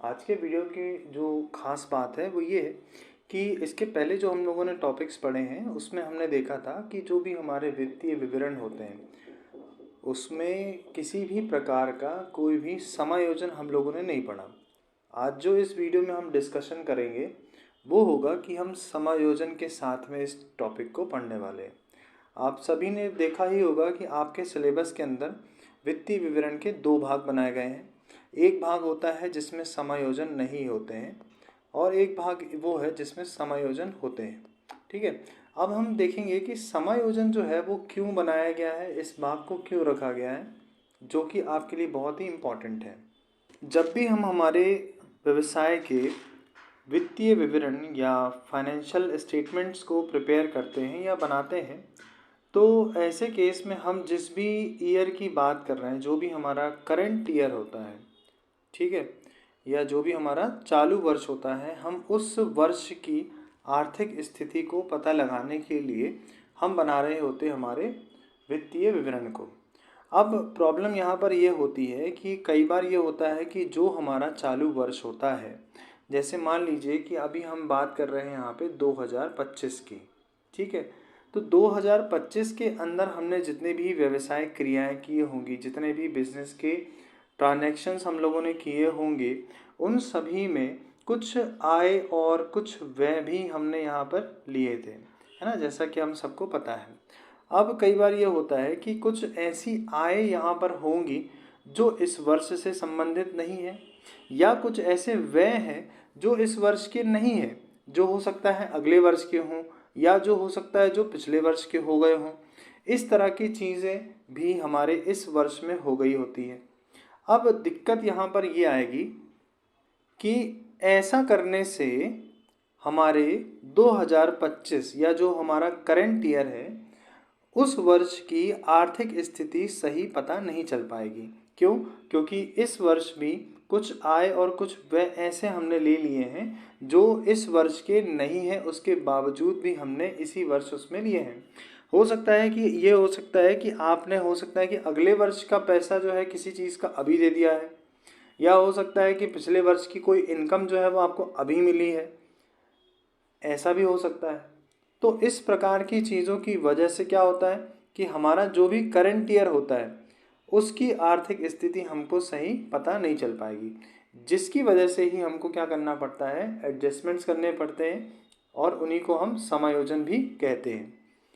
आज के वीडियो की जो ख़ास बात है वो ये है कि इसके पहले जो हम लोगों ने टॉपिक्स पढ़े हैं उसमें हमने देखा था कि जो भी हमारे वित्तीय विवरण होते हैं उसमें किसी भी प्रकार का कोई भी समायोजन हम लोगों ने नहीं पढ़ा। आज जो इस वीडियो में हम डिस्कशन करेंगे वो होगा कि हम समायोजन के साथ में इस टॉपिक को पढ़ने वाले हैं। आप सभी ने देखा ही होगा कि आपके सिलेबस के अंदर वित्तीय विवरण के दो भाग बनाए गए हैं। एक भाग होता है जिसमें समायोजन नहीं होते हैं और एक भाग वो है जिसमें समायोजन होते हैं। ठीक है, अब हम देखेंगे कि समायोजन जो है वो क्यों बनाया गया है, इस भाग को क्यों रखा गया है, जो कि आपके लिए बहुत ही इम्पोर्टेंट है। जब भी हम हमारे व्यवसाय के वित्तीय विवरण या फाइनेंशियल स्टेटमेंट्स को प्रिपेयर करते हैं या बनाते हैं तो ऐसे केस में हम जिस भी ईयर की बात कर रहे हैं, जो भी हमारा करंट ईयर होता है, ठीक है, या जो भी हमारा चालू वर्ष होता है, हम उस वर्ष की आर्थिक स्थिति को पता लगाने के लिए हम बना रहे होते हैं हमारे वित्तीय विवरण को। अब प्रॉब्लम यहाँ पर ये होती है कि कई बार ये होता है कि जो हमारा चालू वर्ष होता है, जैसे मान लीजिए कि अभी हम बात कर रहे हैं यहाँ पे 2025 की, ठीक है, तो 2025 के अंदर हमने जितने भी व्यवसाय क्रियाएं की होंगी, जितने भी बिजनेस के ट्रांजैक्शंस हम लोगों ने किए होंगे, उन सभी में कुछ आय और कुछ व्यय भी हमने यहाँ पर लिए थे, है ना, जैसा कि हम सबको पता है। अब कई बार ये होता है कि कुछ ऐसी आय यहाँ पर होंगी जो इस वर्ष से संबंधित नहीं है, या कुछ ऐसे व्यय हैं जो इस वर्ष के नहीं है, जो हो सकता है अगले वर्ष के हों, या जो हो सकता है जो पिछले वर्ष के हो गए हों। इस तरह की चीज़ें भी हमारे इस वर्ष में हो गई होती है। अब दिक्कत यहाँ पर ये आएगी कि ऐसा करने से हमारे 2025 या जो हमारा करंट ईयर है उस वर्ष की आर्थिक स्थिति सही पता नहीं चल पाएगी। क्यों? क्योंकि इस वर्ष भी कुछ आय और कुछ व्यय ऐसे हमने ले लिए हैं जो इस वर्ष के नहीं है, उसके बावजूद भी हमने इसी वर्ष उसमें लिए हैं। हो सकता है कि ये हो सकता है कि आपने हो सकता है कि अगले वर्ष का पैसा जो है किसी चीज़ का अभी दे दिया है, या हो सकता है कि पिछले वर्ष की कोई इनकम जो है वो आपको अभी मिली है, ऐसा भी हो सकता है। तो इस प्रकार की चीज़ों की वजह से क्या होता है कि हमारा जो भी करंट ईयर होता है उसकी आर्थिक स्थिति हमको सही पता नहीं चल पाएगी, जिसकी वजह से ही हमको क्या करना पड़ता है, एडजस्टमेंट्स करने पड़ते हैं, और उन्हीं को हम समायोजन भी कहते हैं।